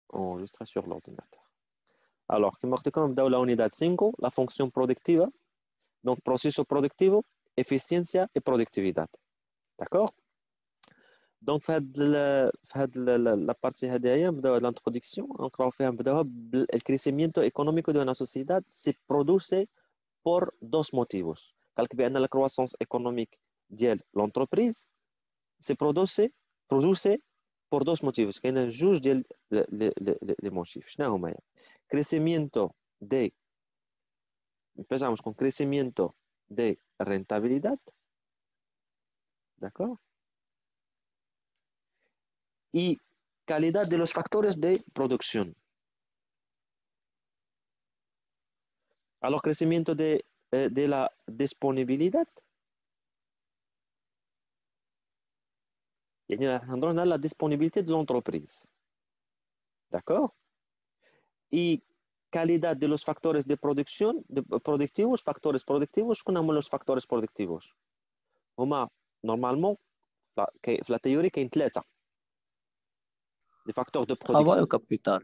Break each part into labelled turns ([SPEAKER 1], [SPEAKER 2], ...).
[SPEAKER 1] enregistré sur l'ordinateur. Alors, comme on a la unidad 5, la fonction productive, donc processus productif, efficiência et productividad. D'accord? Donc, la partie de l'introduction, on va le crecimiento económico de una sociedad se produce por dos motivos. La croissance économique de l'entreprise se produce por dos motivos. Il y a juge les motifs. Crecimiento de, empezamos con crecimiento de rentabilidad, ¿d'accord? Y calidad de los factores de producción. Alors, crecimiento de la disponibilidad. Il y a la disponibilité de l'entreprise. D'accord? Y calidad de los factores de producción, productivos, factores productivos, ¿qué son los factores productivos? هما normalement في la théorie كاين ثلاثة. Les facteurs de
[SPEAKER 2] Travail
[SPEAKER 1] production.
[SPEAKER 2] au capital.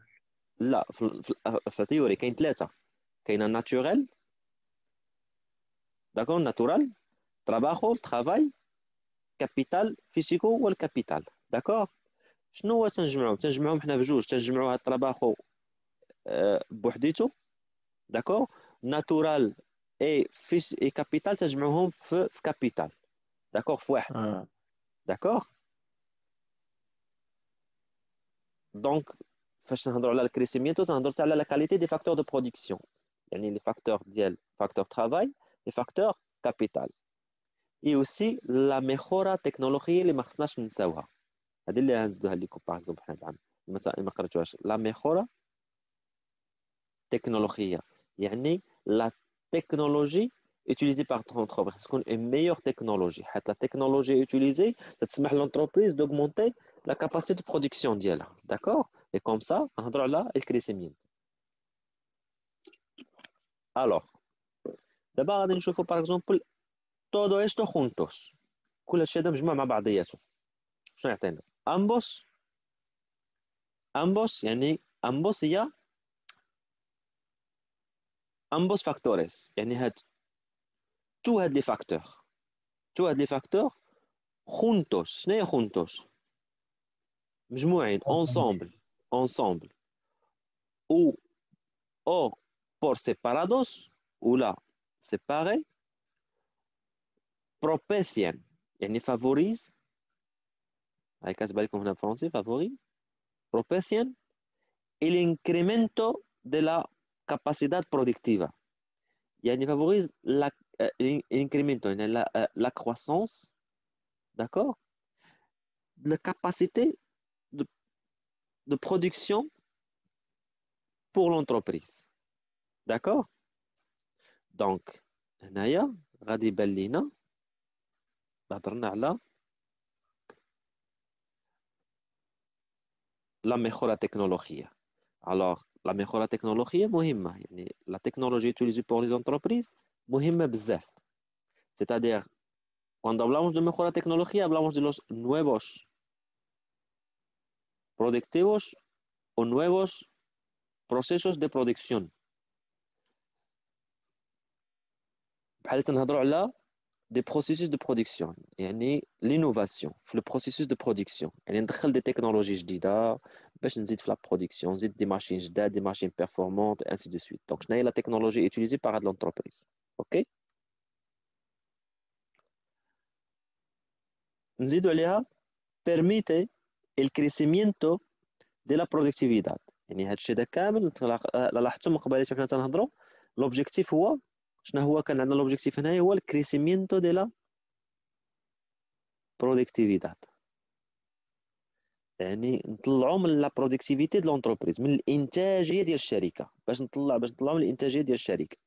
[SPEAKER 1] لا في la théorie كاين ثلاثة. كاين naturel, d'accord, natural, trabajo, travail, capital physico والcapital. d'accord. شنو هو تنجمعوهم حنا بجوج تنجمعوا هاد التراباخو بوحديتو داكور ناتورال اي كابيتال تنجمعوهم في كابيتال داكور في واحد داكور دونك فاش نهضروا على الكريسيمينتو تنهضروا حتى على لا كاليتي دي فاكتور دو برودكسيون يعني لي فاكتور ديال فاكتور ترافاي لي فاكتور كابيتال اي اوسي لا ميجورا تكنولوجيه اللي ما خصناش ننساوها هذه اللي غنزيدوها لكم باغ اكزومبل حنا العام ما قريتوهاش لا ميجورا تكنولوجيه يعني لا تكنولوجي utilisée par ton entreprise تكون une meilleure technologie حتى la technologie utilisée تسمح l'entreprise d'augmenter la capacité de production ديالها d'accord et comme ça نهضروا على الكريسيمين alors دابا غادي نشوفوا par exemple todo esto juntos كل هادشي هذا مجموع مع بعضياته شنو يعطينا ambos يعني ambos هي ambos factores يعني هاد تو هاد لي فاكتور juntos شنو هي juntos مجموعين ensemble ou por separados ou là séparés propician يعني favorise هاي كاتبه لكم هنا بالفرنسي favorise propician el incremento de la capacidad productiva يعني favorise l'incremento يعني la croissance d'accord de la capacité de production pour l'entreprise d'accord donc هنايا غادي يبان لينا هضرنا على la mejora tecnología alors la mejora tecnología مهمة يعني la technologie utilisée pour les entreprises مهمة بزاف c'est-à-dire cuando hablamos de mejora tecnología hablamos de los nuevos productivos o nuevos procesos de producción بحال تنهضروا على des processus de production يعني l'innovation في le processus de production يعني ندخل des technologies جديدة باش نزيد في la production نزيد des machines جداد des machines performantes et ainsi de suite donc شنو هي la technologie utilisée par l'entreprise ok نزيدوا عليها permite el crecimiento de la productividad يعني هذا الشيء ده كامل لاحظتوا من قبل حنا تنهضروا l'objectif هو شنو هو كان عندنا l'objectif هنايا هو el crecimiento de la productividad يعني نطلعوا من لا برودكتيفيتي ديال لونتربريز من الانتاجيه ديال الشركه باش نطلعوا من الانتاجيه ديال الشركه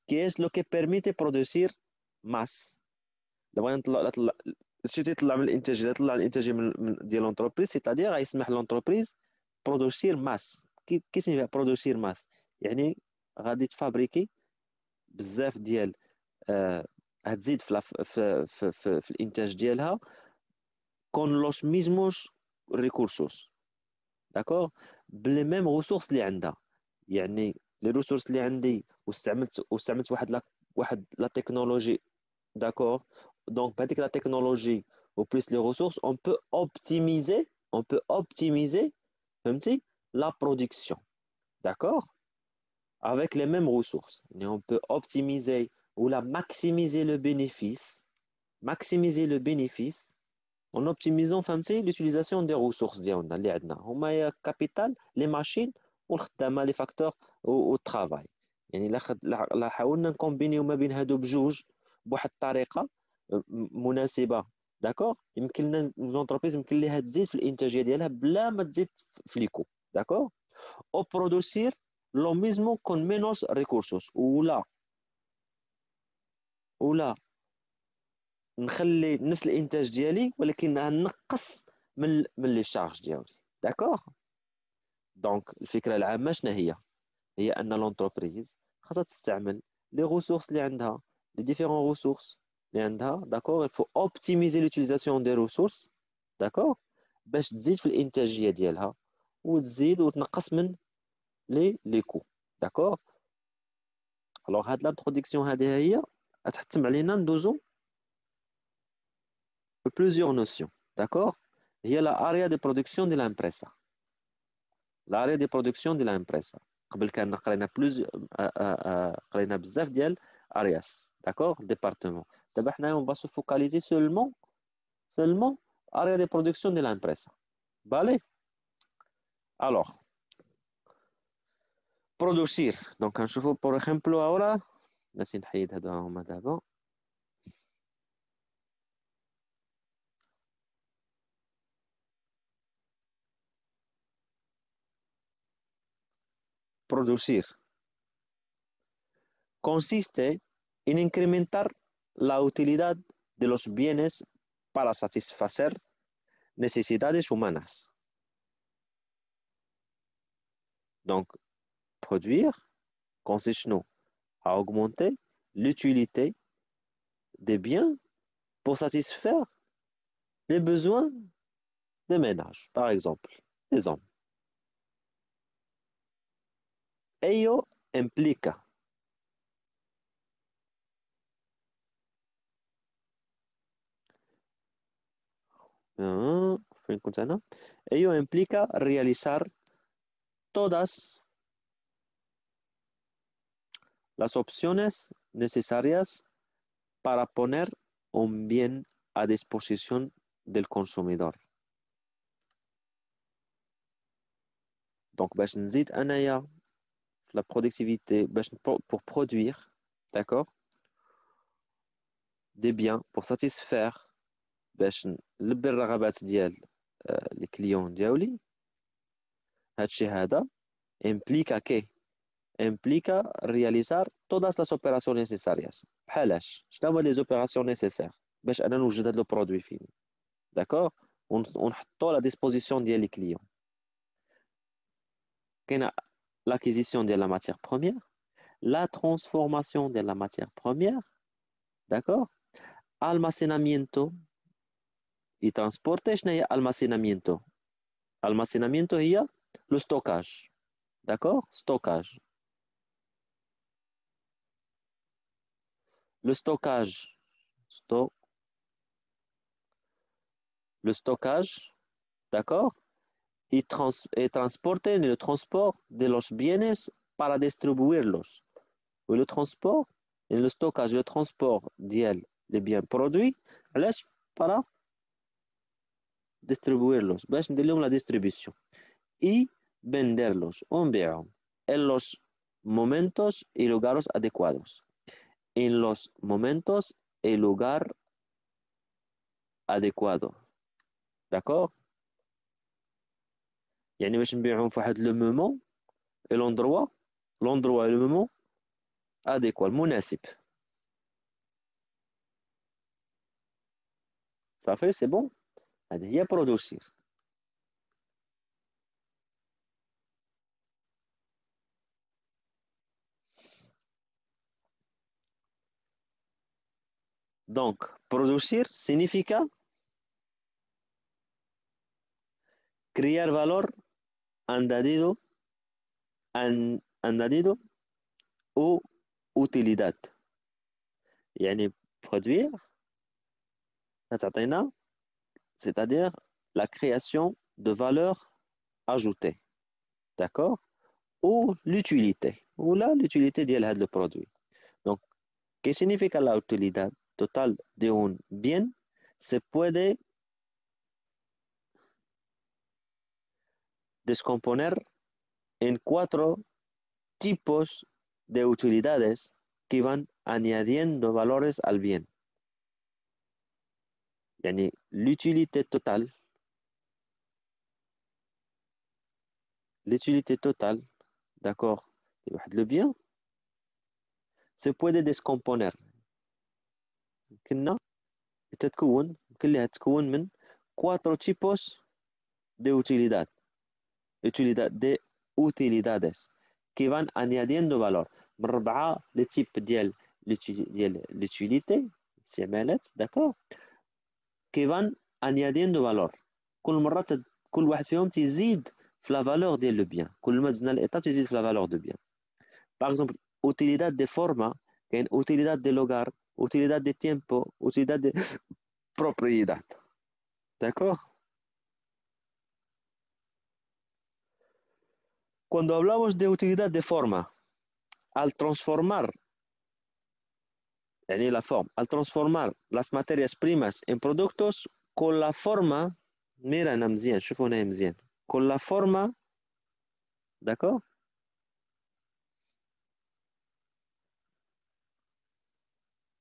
[SPEAKER 1] كيس لو كي بيرميتي برودوسير ماس دابا نطلع الشيء تيطلع من الانتاجيه يطلع الانتاجيه ديال لونتربريز سيتادير غيسمح لونتربريز برودوسير ماس كي سينيفيا برودوسير ماس يعني غادي تفابريكي بزاف ديال غتزيد في الانتاج ديالها con los mismos recursos d'accord بلي ميم ريسورس اللي عندها. يعني لي ريسورس اللي عندي واستعملت واحد لا تكنولوجي. داكور. دونك بهذيك لا تكنولوجي و بليس لي ريسورس اون بو اوبتيميزي فهمتي لا برودكسيون. داكور. avec les mêmes ressources. Et on peut optimiser ou la maximiser le bénéfice, maximiser le bénéfice en optimisant فهمتي l'utilisation des ressources ديالنا اللي عندنا هما هي capital les machines والخدامه les facteurs والترافاي. يعني لا حاولنا نكومبينيو ما بين هادو بجوج بواحد الطريقه مناسبه. داكور. يمكن لنا لونتربريز يمكن ليها تزيد في الانتاجيه ديالها بلا ما تزيد في ليكو. داكور. او برودوسير lo mismo con menos recursos ولا نخلي نفس الانتاج ديالي ولكن نقص من لي شارج ديالي. داكور. دونك الفكره العامه شنو هي ان لونتربريز خاصها تستعمل لي ريسورس اللي عندها لي ديفيرون ريسورس اللي عندها. داكور. il faut optimiser l'utilisation des ressources. داكور. باش تزيد في الانتاجيه ديالها وتزيد وتنقص من لي كو. داكور. الوغ هاد لانتروداكسيون هذه هي غتحتم علينا ندوزو plusieurs notions. D'accord. هي la area de production de l'impresa. L'area de production de l'impresa. قبل كان قرينا قرينا بزاف ديال areas. D'accord. Département. دابا حنا on va se focaliser seulement area de production de l'impresa. Vale. Alors producir. Donc نشوفوا por ejemplo ahora ناسي نحيد هذا هما دابا. Producir consiste en incrementar la utilidad de los bienes para satisfacer necesidades humanas. Donc, produire consiste à augmenter l'utilité des biens pour satisfaire les besoins des ménages, par exemple, des hommes. Ello implica ello implica realizar todas las opciones necesarias para poner un bien a disposición del consomidor. Donc, باش نزيد أنايا la productivité pour produire, d'accord, des biens pour satisfaire باش نلبي الرغبات ديال لي كليون ديالي. هادشي هذا implica realizar todas las opérations nécessaires. بحالاش شنو هما لي زوبيراسيون نيسيسير باش انا نوجد هاد لو برودوي فيني. داكور. ونحطو لا ديسبوزيسيون ديال لي كليون. كاينه l'acquisition de la matière première, la transformation de la matière première, d'accord, almacenamiento y transporte. شنو هي almacenamiento؟ almacenamiento هي le stockage. D'accord. Stockage. Le stockage. Le stockage. D'accord. Y transporte le transport de los bienes para distribuirlos. Et le transport et le stockage, le transport ديال les biens produits علاش para distribuirlos باش ندير لهم la distribution y venderlos ونبيعهم en los momentos y lugares adecuados. En los momentos y lugar adecuado. D'accord. يعني باش نبيعهم في واحد لو مومون et l'endroit et le moment adéquat المناسب. Ça fait c'est bon. هذه هي producir. Donc producir significa crear valor añadido, añadido ou utilidad. يعني produire تعطينا c'est-à-dire la création de valeur ajoutée. D'accord? Ou l'utilité. Ou là, l'utilité de le produit. Donc, ¿qué significa la utilidad total de un bien? Se puede descomponer en 4 tipos de utilidades que van añadiendo valores al bien. يعني l'utilité totale, d'accord, le bien, se puede descomponer. كنا تتكون كلها تتكون من 4 tipos de de utilidades qui van añadiendo valor. من 4 les types ديال l'utilité استعمالات d'accord qui van añadiendo valor. كل مرة كل واحد فيهم تزيد في la valeur ديال le bien. كل ما زدنا l'étape تزيد في la valeur de bien. Par exemple, utilidad de forma, كاين utilidad de lugar, utilidad de tiempo, utilidad de propiedad. D'accord? Cuando hablamos de utilidad de forma, al transformar يعني la forma, al transformar las materias primas en productos con la forma mira أنا مزيان شوفوا هنا مزيان con la forma d'accord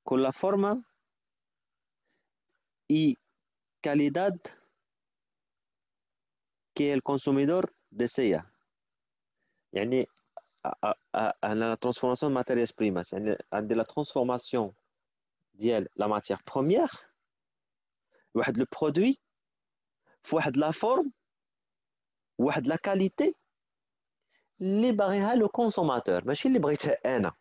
[SPEAKER 1] con la forma y calidad que el consumidor desea يعني la transformation de matières primas يعني عند la transformation ديال la matière première واحد le produit في واحد la forme واحد la qualité اللي باغيها لو كونسوماتور ماشي اللي بغيتها انا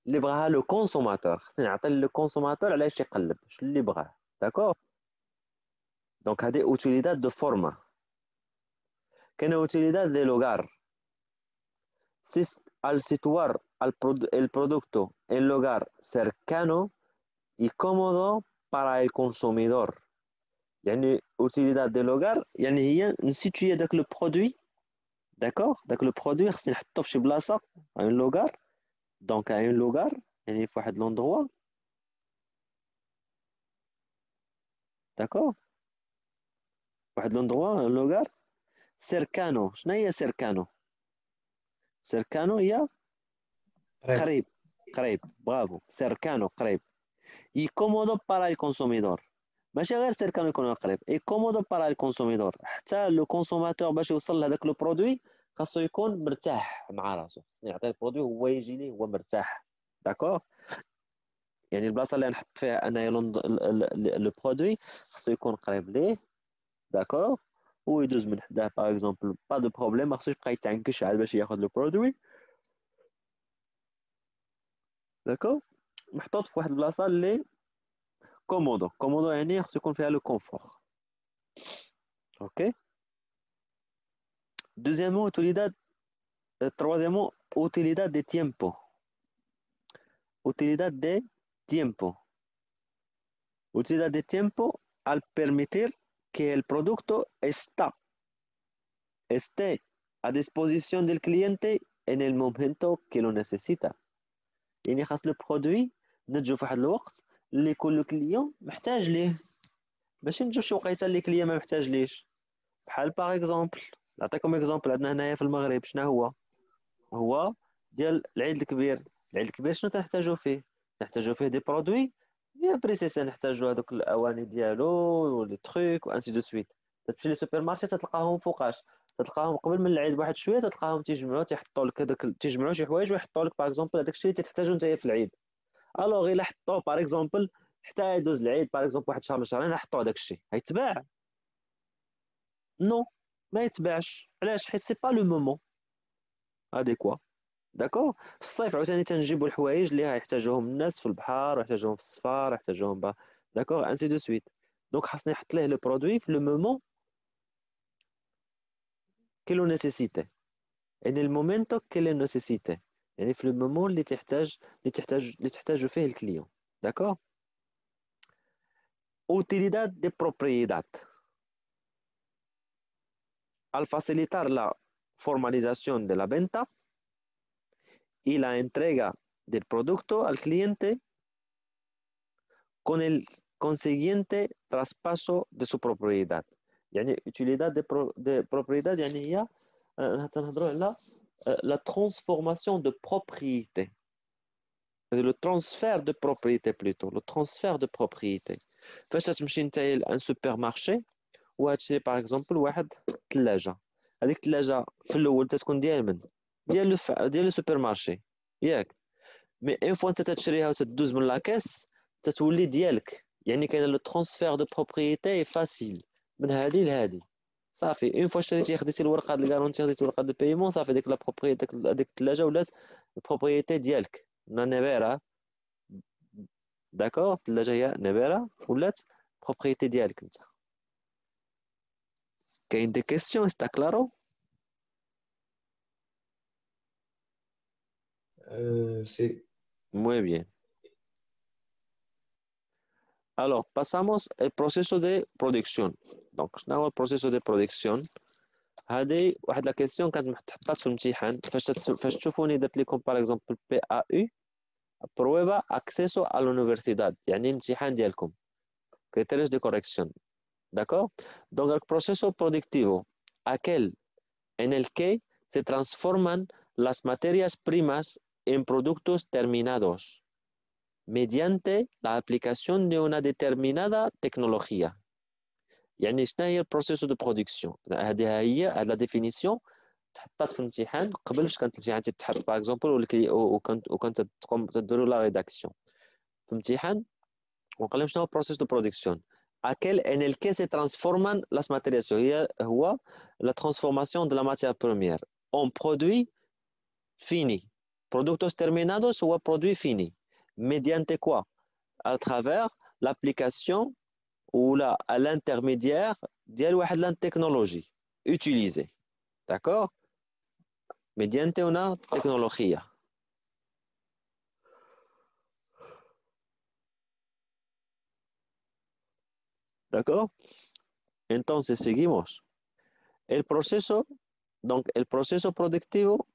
[SPEAKER 1] اللي بغاها لو كونسوماتور خصني نعطي لو كونسوماتور علاش يقلب شنو اللي بغاه داكور دونك هذه اوتيليداد دو فورما كاين اوتيليداد دي لوغار al situar el producto en lugar cercano y cómodo para el consumidor يعني اوتيليداد دي لوغار يعني هي نسيتوي داك لو برودوي داكور داك لو برودوي خصني نحطو في شي بلاصه ان لوغار دونك ان لوغار يعني في واحد لوندروا داكور واحد لوندروا ان لوغار سيركانو شنو هي سيركانو سيركانو هي
[SPEAKER 2] قريب.
[SPEAKER 1] قريب قريب برافو سيركانو قريب y cómodo para el consumidor ماشي غير سيركانو يكون قريب y cómodo para el consumidor حتى لو كونسوماتور باش يوصل لهذاك لو برودوي خاصو يكون مرتاح مع راسو يعطي البرودوي هو يجي ليه هو مرتاح داكور يعني البلاصه اللي نحط فيها انايا لو برودوي خاصو يكون قريب ليه داكور ويدوز من حداه باغ اكزومبل با دو بروبليم ما خصوش يبقى يتعنكش عاد باش ياخذ لو برودوي داكور محطوط في واحد البلاصه اللي كومودو يعني خصو يكون فيها لو كونفور اوكي دوزيامون utilidad troisièmement utilidad de tiempo utilidad de tiempo utilidad de tiempo al permitir que el producto esté a disposición del cliente en el momento que lo necesita يعني خاص لو برودوي نجو في واحد الوقت اللي يكون لو كليون محتاج ليه ماشي نجو شي وقيته اللي كليون ما محتاج ليش بحال باغ اكزومبل نعطيكم اكزومبل عندنا هنايا في المغرب شنو هو ديال العيد الكبير العيد الكبير شنو تنحتاجو فيه نحتاجو فيه دي برودوي بيان بريسيس نحتاجو هذوك الاواني ديالو ولي تروك وانسي دو سويت تمشي لي سوبر مارشي تلقاهم فوقاش تلقاهم قبل من العيد بواحد شويه تلقاهم تيجمعوا تيحطوا لك هذاك تيجمعوا شي حوايج ويحطوا لك باغ اكزومبل هذاك الشيء اللي تحتاجو نتايا في العيد الوغ الا حطوه باغ اكزومبل حتى يدوز العيد باغ اكزومبل واحد شهر شهرين حطوا هذاك الشيء غيتباع نو ما يتباعش علاش حيت سي با لو مومون اديكوا داكور في الصيف عاوتاني تنجيبوا الحوايج اللي يحتاجوهم الناس في البحر ويحتاجوهم في الصفار يحتاجوهم داكور انسي دو سويت دونك خاصني نحط ليه لو برودوي في لو مومون كي لو نيسيسيتي en el momento que le necesite. يعني في le moment اللي تحتاج فيه الكليون. D'accord? Utilidad de propiedad. Al facilitar la formalización de la venta y la entrega del producto al cliente con el consiguiente traspaso de su propiedad. يعني utilidad de propiedad يعني هي نهضروا على la transformation de propriété. Le transfert de propriété plutôt, le transfert de propriété. فاش تمشي انت لان سوبر مارشي وهتشري باغ اكزومبل واحد ثلاجه، هذيك الثلاجه في الاول تتكون ديال من؟ ديال السوبر مارشي ياك، مي ان فوا انت تشريها وتدوز من لاكاس تتولي ديالك، يعني كاين لو ترانسفير دو بروبريتي فاسيل من هذه لهذه. صافي اون فوا شريتي خديتي الورقه ديال الكارونتي خديتي الورقه دو بايمون صافي ديك لا بروبريتي ديك الثلاجه ولات البروبريتي ديالك نيفيرا. داكور الثلاجه هي نيفيرا ولات بروبريتي ديالك انت. كاين دي كيستيون استا كلارو؟
[SPEAKER 2] Sí.
[SPEAKER 1] Muy bien. Alors, pasamos al proceso de producción. Donc, شنو هو البروسيسو دي برودكسيون؟ هذه واحد لا كيسيون كانت محطوطات في الامتحان فاش تشوفوني درت لكم باغ اكزومبل بي ا يو prueba acceso a la universidad يعني الامتحان ديالكم criterios de corrección. D'accord? Donc, el proceso productivo aquel en el que se transforman las materias primas en productos terminados mediante la aplicación de una determinada tecnología. يعني شنو هي البروسيس دو برودكسيون؟ هذه هي هاد لا ديفينيسيون تحطات في الامتحان قبل فاش كانت الامتحان تتحط باغ اكزومبل وكنت تقوم تديروا لا ريداكسيون في الامتحان وقال لهم شنو هو البروسيس دو برودكسيون aquel en el que se transforman las materias هو la transformation de la matière première en produit fini. Productos terminados هو produit fini. Mediante quoi? À travers l'application ou là à l'intermédiaire ديال واحد la technologie utilisée. D'accord? Mediante una tecnología. D'accord? Entonces seguimos. El proceso, donc el proceso productivo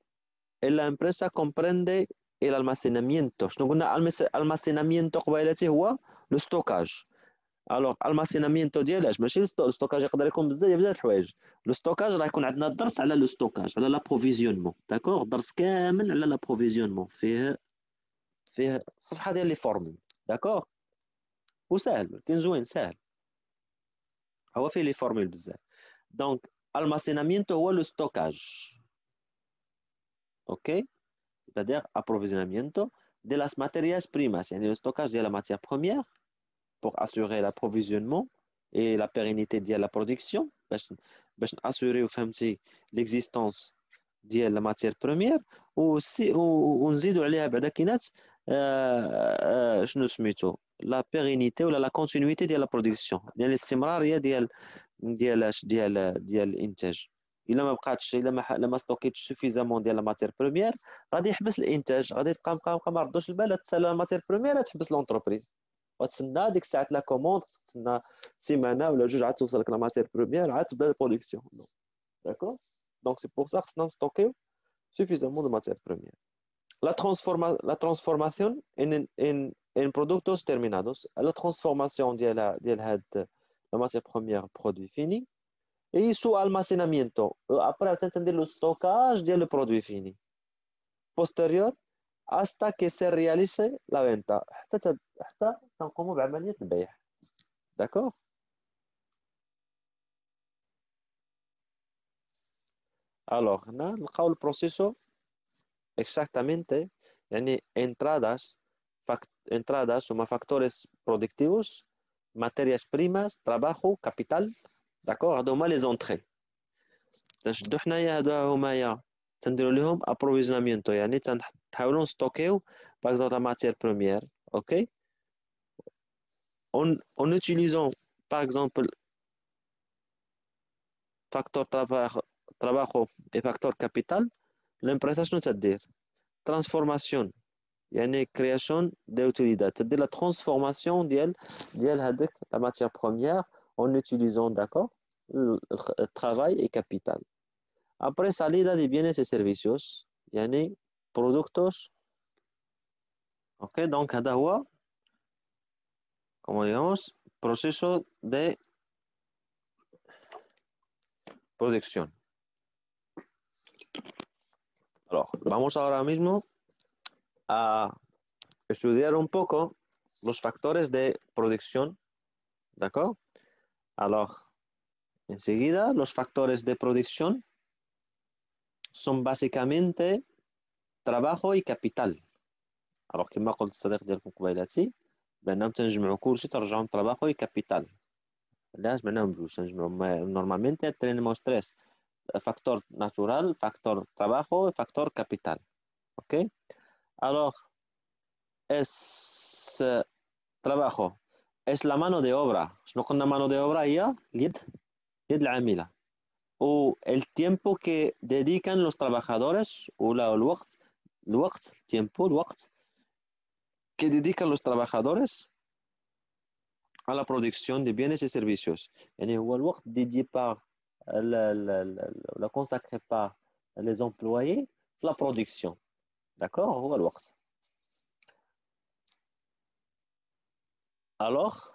[SPEAKER 1] en la empresa comprende el almacenamiento. شنو قلنا almacenamiento قبيلتي هو لو ستوكاج. الوغ الماسينامينتو ديالاش ماشي الستوكاج يقدر يكون بزاف الحوايج. لو ستوكاج راه يكون عندنا درس على لو ستوكاج على لابروفيزيونمون. داكوغ درس كامل على لابروفيزيونمون فيه صفحه ديال لي فورمول. داكوغ وسهل كاين زوين سهل هو فيه لي فورمول بزاف. دونك الماسينامينتو هو لو ستوكاج. اوكي c'est-à-dire approvisionamiento de las materias primas يعني le stockage de la matière première pour assurer l'approvisionnement et la pérennité de la production باش assurer فهمتي l'existence ديال la matière première ونزيدوا عليها بعدا كاينات شنو سميتو لا بيرينيتي ولا لا كونتينيتي ديال لا برودكسيون ديال الاستمراريه ديال الانتاج. الا ما بقاتش الا ما ستوكيتش سوفيزامون ديال لا ماتير بروميير غادي يحبس الانتاج غادي تبقى ما ردوش البال تسالى لا ماتير بروميير تحبس لونتربريز وتسنى ديك الساعه لا كوموند تسنى سيمانه ولا جوج عاد توصلك لا ماتير بروميير عاد تبدا البرودكسيون. داكور دونك سي بور سا خصنا نستوكيو suffisamment de matières premières. La transformation en productos terminados, la transformation de la matière première produit fini, et sous almacenamiento. Après, on entend le stockage du produit fini. Posterior, hasta que se réalise la venta. حتى تنقوم بعملية البيع. D'accord? Alors, نلقاو البروسيسو exactamente يعني entradas como factores productivos, materias primas, trabajo, capital, d'accord هادو هما les entrées. تنشدو حنايا هادو هما تنديرو ليهم approvisionamiento يعني تنحاولو نستوكيو par exemple la matière première, ok en utilisant par exemple facteur trabajo et facteur capital l'empresa شنو تدير transformation يعني création d'utilidad تدير la transformation ديال هذيك la matière première en utilisant d'accord le travail et capital après salida de bienes y servicios يعني productos ok donc هذا هو como digamos proceso de producción. Alors, vamos ahora mismo a estudiar un poco los factores de producción, ¿d'accord? Alors, enseguida, los factores de producción son básicamente trabajo y capital. Alors, كما قلت الصديق ديالكم قبيلاتي بأنهم تنجمعوا كلشي ترجعهم trabajo y capital. علاش معناهم بجوج تنجمعوا normalmente tenemos tres factor natural, factor trabajo y factor capital. ¿Ok? Alors, es trabajo. Es la mano de obra. شنو قلنا mano de obra هي اليد العاملة. O el tiempo que dedican los trabajadores ولا الوقت الوقت que dedican los trabajadores à la production de bienes et servicios. يعني هو الوقت dédié par la consacré par les employés la production. D'accord? هو الوقت. Alors,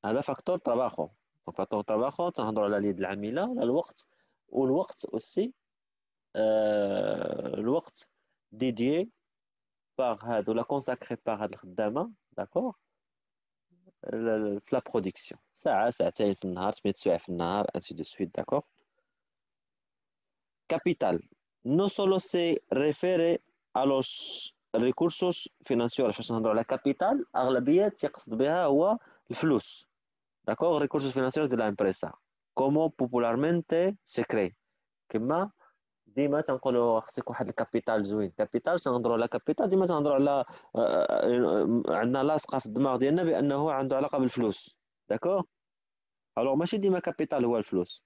[SPEAKER 1] هذا فاكتور trabajo. فاكتور trabajo تنهضروا على اليد العاملة على الوقت والوقت aussi الوقت dédié par هذا ولا consacré par هذه الخدامة d'accord في la production ساعة ساعتين في النهار 8 سوايع في النهار ainsi de suite d'accord capital no solo se refiere a los recursos financieros فاش نهضروا على capital أغلبية تيقصد بها هو الفلوس d'accord recursos financieros de la empresa como popularmente se cree كما ديما تنقولوا خصك واحد الكابيتال زوين كابيتال تنهضروا على كابيتال ديما تنهضروا على عندنا لاصقه في الدماغ ديالنا بانه عنده علاقه بالفلوس داكور الوغ ماشي ديما كابيتال هو الفلوس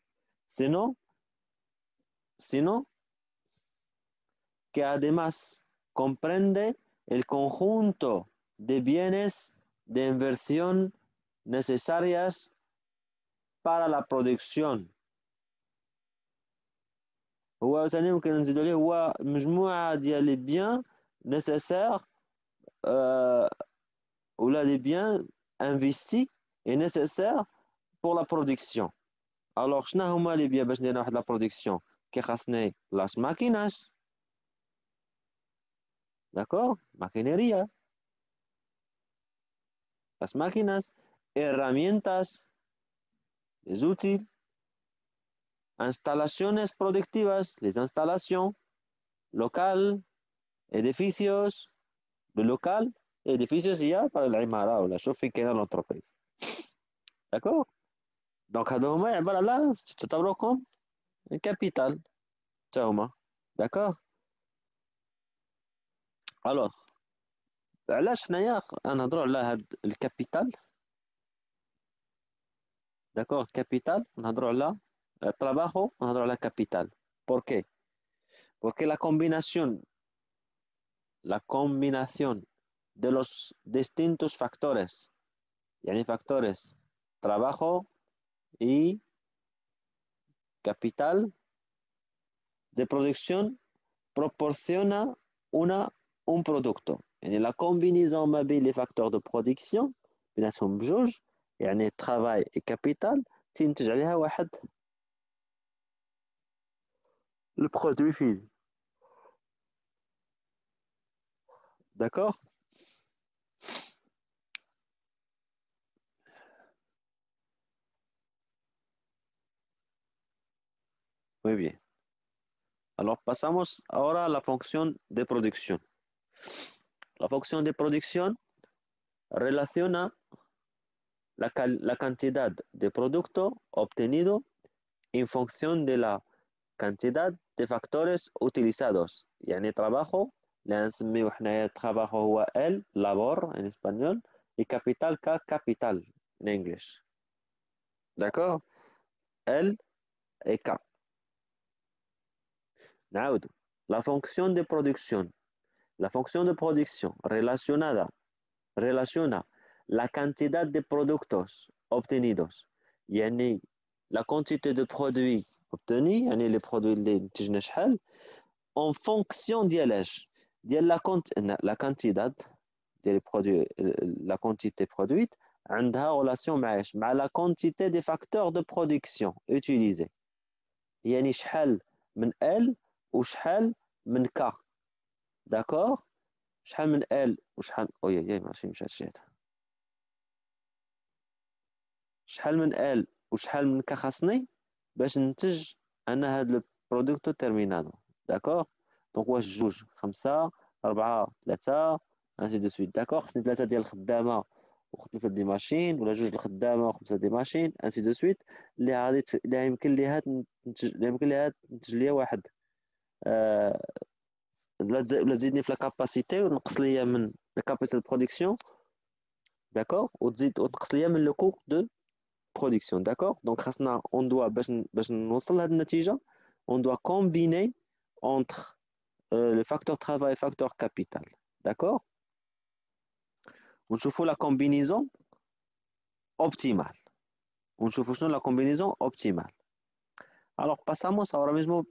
[SPEAKER 1] sino que además comprende el conjunto de bienes de inversión necesarias para la producción هو ثاني ممكن نزيدو عليه هو مجموعة ديال لي بيان nécessaires ولا لي بيان investis et nécessaires pour la production. Alors شنو هما لي بيان باش ندير واحد لا برودكسيون كي خاصني لاس ماكيناس داكور maquinaria las máquinas herramientas les outils instalaciones productivas les installations local edificios le local edificios هي para العمارة ولا شوف فين كاينة l'entreprise داكور دونك هادو هما عبارة على تعتبروكم كابيتال حتى هما داكور الوغ علاش حنايا نهضروا على هاد الكابيتال داكور كابيتال نهضروا على trabajo نهضروا على كابيتال por qué porque la combinación de los distintos factores يعني factores trabajo y capital de producción proporciona un producto يعني la combinaison ما بين les facteurs de production بيناتهم بجوج يعني travail et capital تنتج عليها واحد le produit fini d'accord muy bien alors pasamos ahora a la fonction de producción la fonction de producción relaciona la cantidad de producto obtenido en función de la cantidad de factores utilizados يعني trabajo اللي نسميو حنايا trabajo هو el labor en espagnol et capital capital en English d'accord el et cap نعاودو la fonction de production. La fonction de production relaciona la cantidad de productos obtenidos. يعني la quantité de produits obtenus, يعني les produits اللي نتجنا شحال en fonction ديال la quantité ديال les produits, la quantité produite عندها relation مع la quantité des facteurs de production utilisés. يعني شحال من L وشحال من K. D'accord? شحال من L وشحال ماشي مشات شيت. شحال من L وشحال من K خاصني باش ننتج انا هاد البرودكتو تيرمينالو. داكوغ؟ دونك واش جوج 5 4 3 انسي دو سويت. داكوغ؟ خصني 3 ديال الخدامه و3 ديال ماشين، ولا 2 الخدامه و5 ديال ماشين انسي دو سويت، اللي غادي اللي يمكن ليها تنتج ليا واحد ولا تزيدني في لا كاباسيتي ونقص ليا من لا كاباسيتي دو برودكسيون. داكوغ؟ وتزيد وتنقص ليا من لو كو دو برودكسيون. داكوغ؟ دونك خاصنا اون دوا باش نوصل لهاد النتيجه on doit combiner entre le facteur travail et le facteur capital. D'accord? On cherche la combinaison optimale. On cherche la combinaison optimale. Alors, passons à la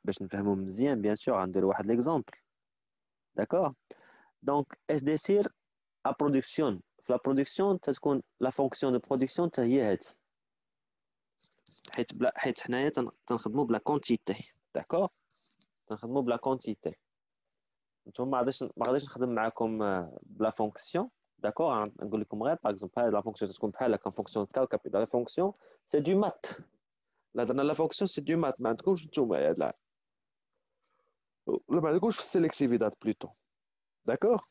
[SPEAKER 1] باش نفهموا مزيان bien sûr غندير واحد l'exemple. D'accord? Donc, SDCIR à production. La production تكون la fonction de production هي هذه. حيت حنايا تنخدموا بلا quantité. D'accord? تنخدموا بلا quantité. نتوما ما غاديش نخدم معاكم بلا فونكسيون. داكور؟ نقول لكم غير باغ اكزومبل هاد لا فونكسيون تكون بحال هكا فونكسيون كا وكابيتال. لا فونكسيون سي دو مات. لا درنا لا فونكسيون سي دو مات، ما عندكمش نتوما لا ما عندكمش في السيليكتيفيتات بلوتو. داكور؟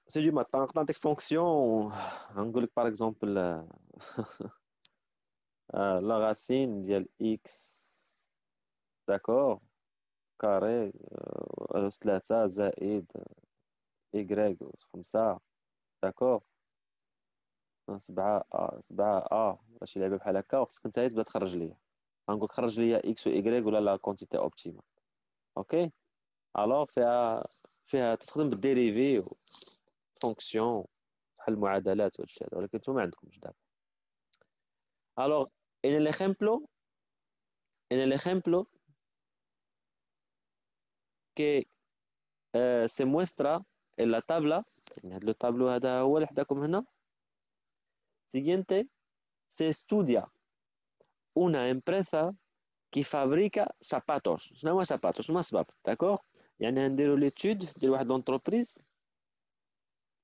[SPEAKER 1] سي دو مات. نقدر نعطيك فونكسيون نقول لك باغ اكزومبل لا غاسين ديال اكس. داكور؟ كاري أس 3 زائد إيكغيك أس 5. داكور؟ 7 شي لعبه بحال هكا، وخصك انت تبدا تخرج ليا. غنقول لك خرج ليا اكس و ايكغيك ولا لا كونتيتي اوبتيمال. اوكي؟ الوغ فيها تستخدم بالديريفي فونكسيون تحل معادلات وهادشي هذا، ولكن نتوما ما عندكمش دابا. الوغ en el ejemplo que se muestra en la tabla، يعني هاد لو طابلو هذا هو اللي حداكم هنا. siguiente se estudia una empresa qui fabrica zapatos. شنو هما zapatos؟ شنو هما سباب؟ داكوغ؟ يعني نديرو ليتود ديال واحد لونتربريز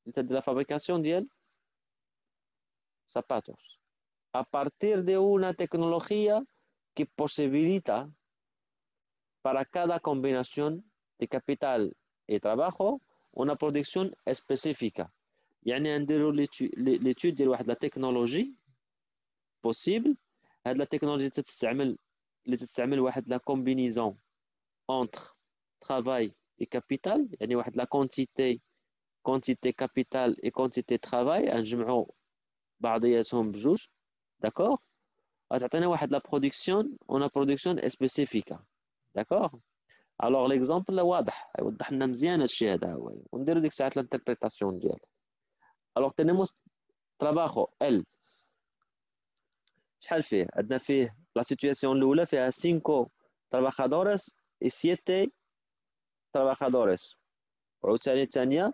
[SPEAKER 1] اللي تدير لا فابريكاسيون ديال zapatos a partir de una tecnología que posibilita para cada combinación de capital y trabajo una producción específica. يعني نديرو ليتود ديال واحد لا تكنولوجي بوسيبل. هاد لا تكنولوجي تستعمل واحد لا كومبينيزون entre travail et capital، يعني واحد لا quantité capital et quantité travail نجمعوا بعضياتهم بجوج. داكوغ؟ غتعطينا واحد لا برودكسيون اون برودكسيون سبيسيفيكا. داكوغ؟ الوغ ليكزامبل واضح يوضح لنا مزيان هادشي هذا هو، ونديرو ديك الساعات الانتربريتاسيون ديالو. الوغ تينيموس تراباخو ال شحال فيه؟ عندنا فيه لا سيتوياسيون الاولى فيها 5 trabajadores y 7 trabajadores. وعاوتاني الثانيه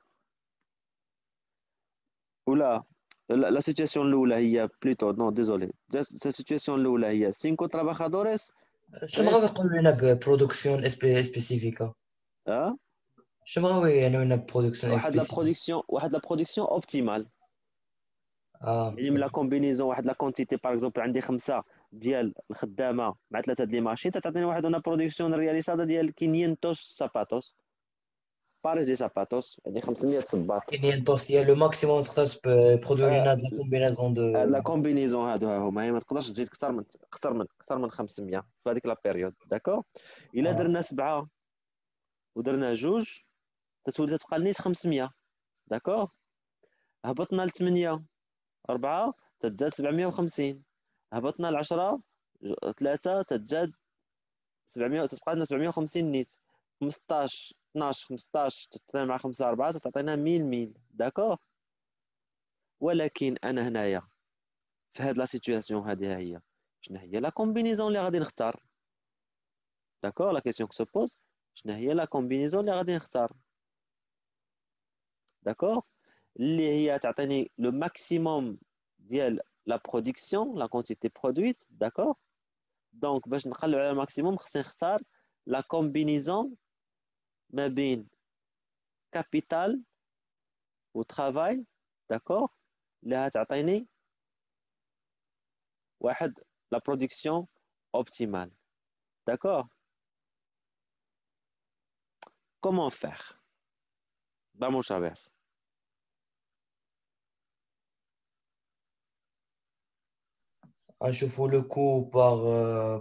[SPEAKER 1] ولا لا سيتوياسيون الاولى هي بليتو نو ديزولي لا سيتوياسيون الاولى هي 5 trabajadores.
[SPEAKER 2] شنو بغاو يقولوا لنا ببرودكسيون سبيسيفيكا؟ شنو بغاو يعنيو لنا ببرودكسيون سبيسيفيكا؟
[SPEAKER 1] واحد لا برودكسيون اوبتيمال. يعني من لا كومبينيزون واحد لا كونتيتي باغ اكزومبل عندي 5 ديال الخدامه مع 3 ديال ماشين تعطيني واحد انا برودكسيون رياليزادا ديال 500 ساباتوس باريس دي ساباتوس، يعني 500 صباط.
[SPEAKER 2] 500 هي لو ماكسيموم تقدر تبرودوي لنا هاد لا كومبينيزون دو
[SPEAKER 1] هاد لا كومبينيزون هادو هما، هي ما تقدرش تزيد اكثر من 500 في هذيك لا بيريود. داكور؟ الا درنا 7 ودرنا 2 تتولي تبقى لنا 500. داكور؟ هبطنا ل 8 4 تتزاد 750. هبطنا ل 10 3 تتزاد 700 تبقى لنا 750 نيت. 15 12 15 تطلع مع 5 4 تعطينا 1000 داكور. ولكن انا هنايا في هاد لا سيتوياسيون هذه هي شنو هي لا كومبينيزون اللي غادي نختار. داكور لا كيسيون كو سو بوز شنو هي لا كومبينيزون اللي غادي نختار. داكور اللي هي تعطيني لو ماكسيموم ديال لا برودكسيون لا كونتيتي برودويت. داكور دونك باش نقلب على الماكسيموم خصني نختار لا كومبينيزون ما بين كابيتال و ترافاي. داكور اللي غتعطيني واحد لا برودكسيون اوبتيمال. داكور كومون فير vamos a ver.
[SPEAKER 2] نشوفوا le coût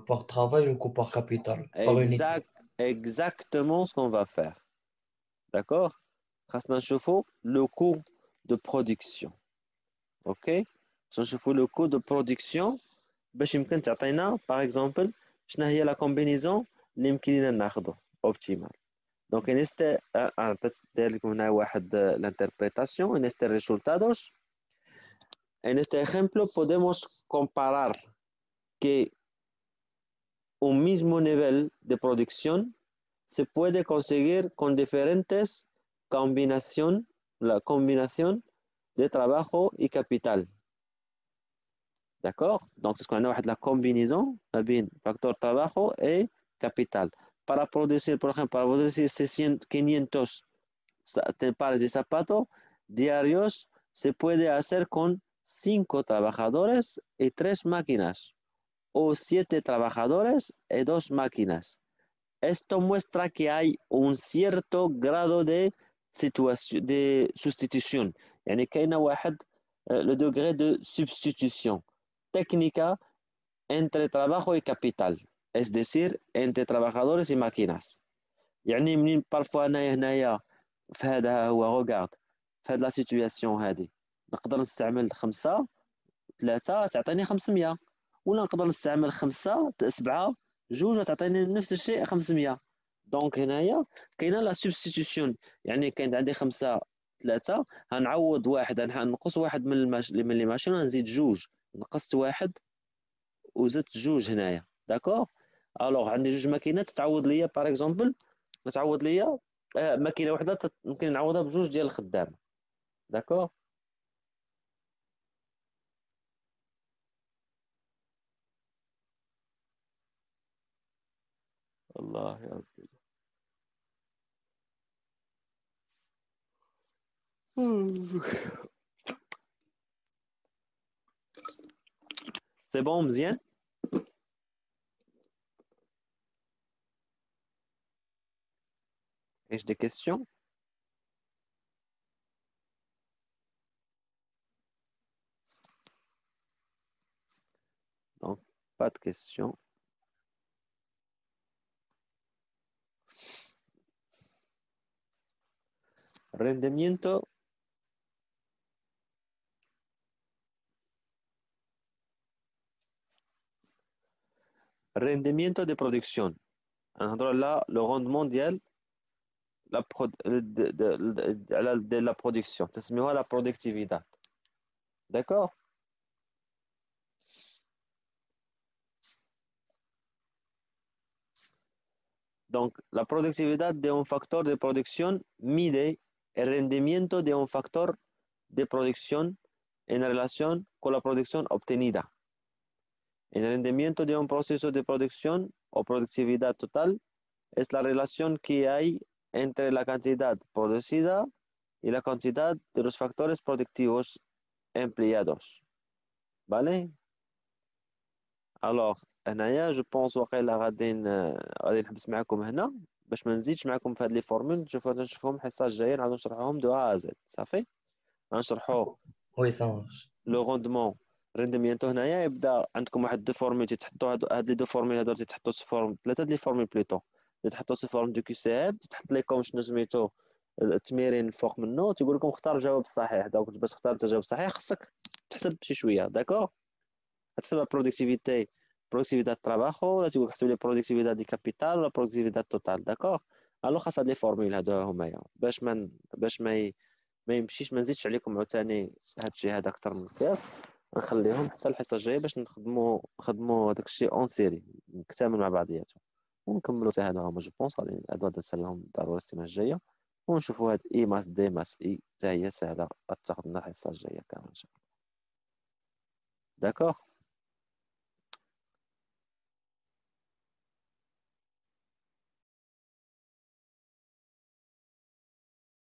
[SPEAKER 2] par travail, le coût par capital, par unité.
[SPEAKER 1] Exactement ce qu'on va faire. D'accord? خاصنا نشوفوا le coût de production. OK? خاصنا نشوفوا le coût de production باش يمكن تعطينا par exemple شنو هي la combinaison اللي يمكن لنا ناخذه optimal. Donc en este داير لكم هنا واحد l'interprétation en este resultados. En este ejemplo podemos comparar que un mismo nivel de producción se puede conseguir con diferentes combinaciones, la combinación de trabajo y capital. D'accord? Donc, c'est ce qu'on a la combinaison entre facteur trabajo et capital. Para producir, por ejemplo, para producir 500 pares de zapatos diarios, se puede hacer con 5 trabajadores y 3 máquinas, o 7 trabajadores y 2 máquinas. Esto muestra que hay un cierto grado de sustitución. يعني كاين واحد le degré de substitution técnica entre trabajo y capital, es decir, entre trabajadores y máquinas. يعني منين parfois أنا هنايا في هذا هو regarde في هذه la situation هذه نقدر نستعمل 5 3 تعطيني 500 ولا نقدر نستعمل 5 7 2 تعطيني نفس الشيء 500. دونك هنايا كاينه لا سبستيتيوشن يعني كاين عندي 5 3 غنعوض واحد نقص واحد من اللي ماشي نزيد 2 نقصت واحد وزدت 2 هنايا. داكوغ الوغ عندي 2 ماكينات تعوض ليا باغ اكزومبل تعوض ليا ماكينه وحده ممكن نعوضها بجوج ديال الخدام. داكوغ الله يا ربي. C'est bon, مزيان. Ai-je des questions? Donc, pas de questions. Rendimiento. Rendimiento de production. Là, le rendement ديال de la production. تسميوها la productividad. D'accord? Donc, la productividad de un factor de producción mide el rendimiento de un factor de producción en relación con la producción obtenida. El rendimiento de un proceso de producción o productividad total es la relación que hay entre la cantidad producida y la cantidad de los factores productivos empleados. ¿Vale? Alors, هنايا جو بونس واقيلا غادي نحبس معكم هنا باش ما نزيدش معكم في هاد لي فورمول نشوفهم الحصه الجايه نعاودو نشرحوهم دو ا زد. صافي غنشرحو
[SPEAKER 2] وي صافي
[SPEAKER 1] لو روندمون ريندمينتو. هنايا يبدا عندكم واحد دو فورمول تحطوا هاد لي دو فورمول هادو تحطوا في فورم 3 لي فورمول بلوتو تحطوا في فورم دو كي سي اب تحط لكم شنو سميتو التمرين الفوق منه تيقول لكم اختار الجواب الصحيح. دونك باش تختار الجواب الصحيح خصك تحسب شي شويه. داكور تحسب لا برودكتيفيتي productivité de travail ولا تقول حسب لي productivité du capital ولا productivité totale d'accord alors خاص هاد لي فورمول هادو هما باش ما يمشيش ما نزيدش عليكم عاوتاني هادشي هذا اكثر من القياس نخليهم حتى الحصه الجايه باش نخدموا هذاك الشيء اون سيري نكتمل مع بعضياتهم ونكملوا حتى هذا هما جو بونس غادي نساليهم ضروري السنه الجايه ونشوفوا هاد اي ماس دي ماس اي حتى هي سهله غتاخذ لنا الحصه الجايه كامل ان شاء الله داكوغ